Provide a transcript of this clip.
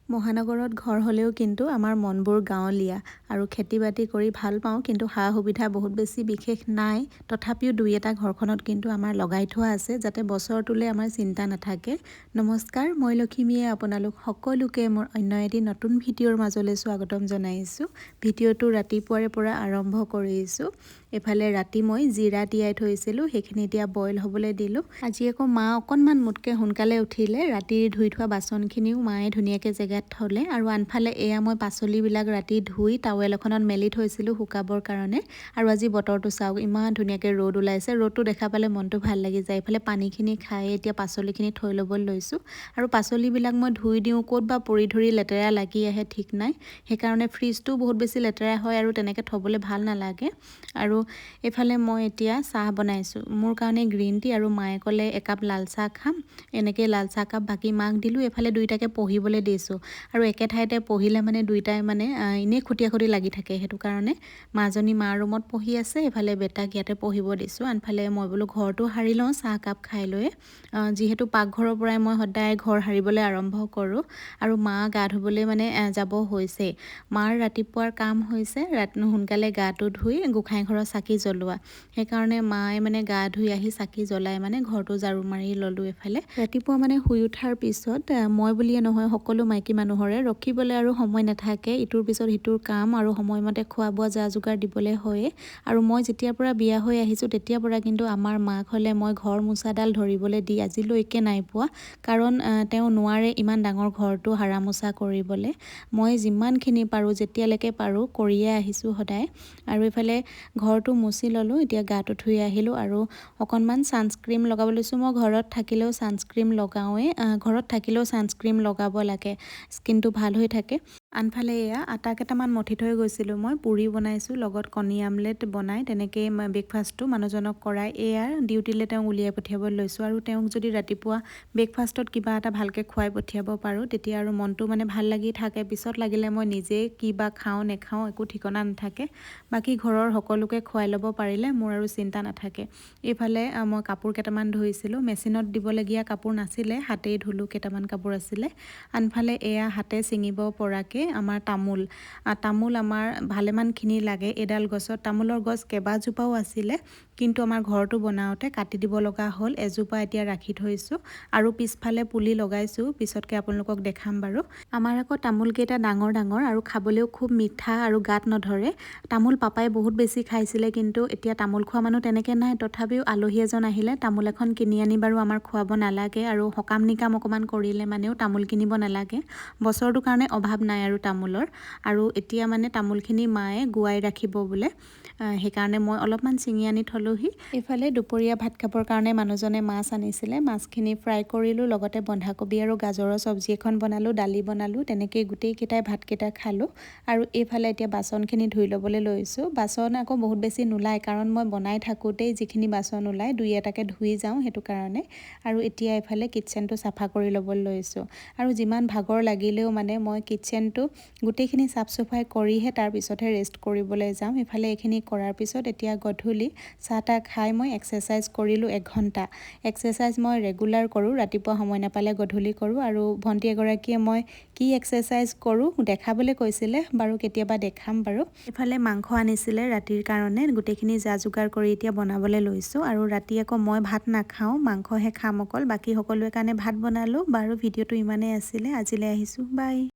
মহানগৰত ঘৰ হ'লেও কিন্তু আমাৰ মনবোৰ গাঁৱলীয়া আৰু খেতি বাতি কৰি ভাল পাওঁ, কিন্তু সা সুবিধা বহুত বেছি বিশেষ নাই। তথাপিও দুই এটা ঘৰখনত কিন্তু আমাৰ লগাই থোৱা আছে, যাতে বছৰটোলৈ আমাৰ চিন্তা নাথাকে। নমস্কাৰ, মই লখিমীয়ে আপোনালোক সকলোকে মোৰ অন্য এটি নতুন ভিডিঅ'ৰ মাজলৈ স্বাগতম জনাইছোঁ। ভিডিঅ'টো ৰাতিপুৱাৰে পৰা আৰম্ভ কৰিছোঁ। এফালে ৰাতি মই জিৰা তিয়াই থৈছিলোঁ, সেইখিনি এতিয়া বইল হ'বলৈ দিলোঁ। আজি আকৌ মা অকণমান মোতকৈ সোনকালে উঠিলে, ৰাতিৰ ধুই থোৱা বাচনখিনিও মায়ে ধুনীয়াকৈ জেগাত থ'লে। আৰু আনফালে এয়া মই পাচলিবিলাক ৰাতি ধুই টাৱেল এখনত মেলি থৈছিলোঁ শুকাবৰ কাৰণে। আৰু আজি বতৰটো চাওক, ইমান ধুনীয়াকৈ ৰ'দ ওলাইছে। ৰ'দটো দেখা পালে মনটো ভাল লাগি যায়। এইফালে পানীখিনি খাই এতিয়া পাচলিখিনি থৈ ল'বলৈ লৈছোঁ। আৰু পাচলিবিলাক মই ধুই দিওঁ, ক'ত বা পৰি ধৰি লেতেৰা লাগি আহে ঠিক নাই। সেইকাৰণে ফ্ৰিজটোও বহুত বেছি লেতেৰা হয় আৰু তেনেকৈ থ'বলৈ ভাল নালাগে। আৰু এইফালে মই এতিয়া চাহ বনাইছোঁ, মোৰ কাৰণে গ্ৰীণ টি, আৰু মায়ে ক'লে একাপ লাল চাহ খাম। এনেকৈ লাল চাহ কাপ বাকী মাক দিলোঁ। এইফালে দুইটাকে পঢ়িবলৈ দিছোঁ। আৰু একে ঠাইতে পঢ়িলে মানে দুইটাই মানে এনেই খুটিয়া খুটি লাগি থাকে। সেইটো কাৰণে মাজনী মাৰ ৰুমত পঢ়ি আছে, এইফালে বেটাক ইয়াতে পঢ়িব দিছোঁ। আনফালে মই বোলো ঘৰটো সাৰি লওঁ চাহকাপ খাই লৈ। যিহেতু পাকঘৰৰ পৰাই মই সদায় ঘৰ সাৰিবলৈ আৰম্ভ কৰোঁ। আৰু মা গা ধুবলৈ মানে যাব হৈছেই। মাৰ ৰাতিপুৱাৰ কাম হৈছে সোনকালে গাটো ধুই গোঁসাই ঘৰৰ চাকি জ্বলোৱা। সেইকাৰণে মায়ে মানে গা ধুই আহি চাকি জ্বলাই মানে ঘৰটো ঝাৰু মাৰি ল'লোঁ। এইফালে ৰাতিপুৱা মানে শুই উঠাৰ পিছত মই বুলিয়ে নহয়, সকলো মাইকী মানুহৰে ৰখিবলৈ আৰু সময় নাথাকে। ইটোৰ পিছত সিটোৰ কাম আৰু সময়মতে খোৱা বোৱা যা যোগাৰ দিবলৈ হয়েই। আৰু মই যেতিয়াৰ পৰা বিয়া হৈ আহিছোঁ তেতিয়াৰ পৰা কিন্তু আমাৰ মাক হ'লে মই ঘৰ মোচাডাল ধৰিবলৈ দি আজিলৈকে নাই পোৱা। কাৰণ তেওঁ নোৱাৰে ইমান ডাঙৰ ঘৰটো সাৰা মোচা কৰিবলৈ। মই যিমানখিনি পাৰোঁ, যেতিয়ালৈকে পাৰোঁ কৰিয়ে আহিছোঁ সদায়। আৰু এইফালে ঘৰটো মুচি ল'লোঁ, এতিয়া গাটো ধুই আহিলোঁ আৰু অকণমান ছানস্ক্ৰীম লগাব লৈছোঁ। মই ঘৰত থাকিলেও ছানস্ক্ৰীম লগাওঁৱেই, ঘৰত থাকিলেও ছানস্ক্ৰীম লগাব লাগে, স্কিনটো ভাল হৈ থাকে। আনফালে এয়া আটা কেইটামান মঠি থৈ গৈছিলোঁ, মই পুৰি বনাইছোঁ, লগত কণী আমলেট বনাই তেনেকেই ব্ৰেকফাষ্টটো মানুহজনক কৰাই এয়া ডিউটিলৈ তেওঁক উলিয়াই পঠিয়াব লৈছোঁ। আৰু তেওঁক যদি ৰাতিপুৱা ব্ৰেকফাষ্টত কিবা এটা ভালকৈ খুৱাই পঠিয়াব পাৰোঁ, তেতিয়া আৰু মনটো মানে ভাল লাগি থাকে। পিছত লাগিলে মই নিজেই কিবা খাওঁ নেখাওঁ একো ঠিকনা নাথাকে। বাকী ঘৰৰ সকলোকে খুৱাই ল'ব পাৰিলে মোৰ আৰু চিন্তা নাথাকে। এইফালে মই কাপোৰ কেইটামান ধুইছিলোঁ, মেচিনত দিবলগীয়া কাপোৰ নাছিলে, হাতেই ধুলোঁ, কেইটামান কাপোৰ আছিলে। আনফালে এয়া হাতে ছিঙিব পৰাকৈ আমাৰ তামোল আমাৰ ভালেমানখিনি লাগে। এডাল গছত তামোলৰ গছ কেইবাজোপাও আছিলে, কিন্তু আমাৰ ঘৰটো বনাওঁতে কাটি দিব লগা হ'ল। এজোপা এতিয়া ৰাখি থৈছোঁ আৰু পিছফালে পুলি লগাইছোঁ, পিছতকৈ আপোনালোকক দেখাম বাৰু। আমাৰ আকৌ তামোলকেইটা ডাঙৰ ডাঙৰ আৰু খাবলৈও খুব মিঠা আৰু গাত নধৰে। তামোল পাপাই বহুত বেছি খাইছিলে, কিন্তু এতিয়া তামোল খোৱা মানুহ তেনেকৈ নাই। তথাপিও আলহী এজন আহিলে তামোল এখন কিনি আনি বাৰু আমাৰ খুৱাব নালাগে। আৰু সকাম নিকাম অকণমান কৰিলে মানেও তামোল কিনিব নালাগে। বছৰটোৰ কাৰণে অভাৱ নাই আৰু তামোলৰ। আৰু এতিয়া মানে তামোলখিনি মায়ে গুৱাই ৰাখিব বোলে, সেইকাৰণে মই অলপমান ছিঙি আনি থ'লোহি। এইফালে দুপৰীয়া ভাত খাবৰ কাৰণে মানুহজনে মাছ আনিছিলে, মাছখিনি ফ্ৰাই কৰিলোঁ, লগতে বন্ধাকবি আৰু গাজৰৰ চব্জি এখন বনালোঁ, দালি বনালোঁ। তেনেকেই গোটেইকেইটাই ভাতকেইটা খালোঁ। আৰু এইফালে এতিয়া বাচনখিনি ধুই ল'বলৈ লৈছোঁ। বাচন আকৌ বহুত বেছি নোলায়, কাৰণ মই বনাই থাকোঁতেই যিখিনি বাচন ওলায় দুই এটাকৈ ধুই যাওঁ, সেইটো কাৰণে। আৰু এতিয়া এইফালে কিটচেনটো চাফা কৰি ল'বলৈ লৈছোঁ। আৰু যিমান ভাগৰ লাগিলেও মানে মই কিটচেনটো গোটেইখিনি চাফ চাফাই কৰিহে তাৰপিছতহে ৰেষ্ট কৰিবলৈ যাওঁ। এইফালে এইখিনি কৰাৰ পিছত এতিয়া গধূলি চাহ তাহ খাই মই এক্সাৰচাইজ কৰিলোঁ 1 ঘণ্টা। এক্সাৰচাইজ মই ৰেগুলাৰ কৰোঁ, ৰাতিপুৱা সময় নাপালে গধূলি কৰোঁ। আৰু ভণ্টি এগৰাকীয়ে মই কি এক্সাৰচাইজ কৰোঁ দেখাবলৈ কৈছিলে, বাৰু কেতিয়াবা দেখাম বাৰু। এইফালে মাংস আনিছিলে ৰাতিৰ কাৰণে, গোটেইখিনি যা যোগাৰ কৰি এতিয়া বনাবলৈ লৈছোঁ। আৰু ৰাতি আকৌ মই ভাত নাখাওঁ, মাংসহে খাম অকল। বাকী সকলোৰে কাৰণে ভাত বনালোঁ বাৰু। ভিডিঅ'টো ইমানেই আছিলে, আজিলৈ আহিছোঁ, বাই।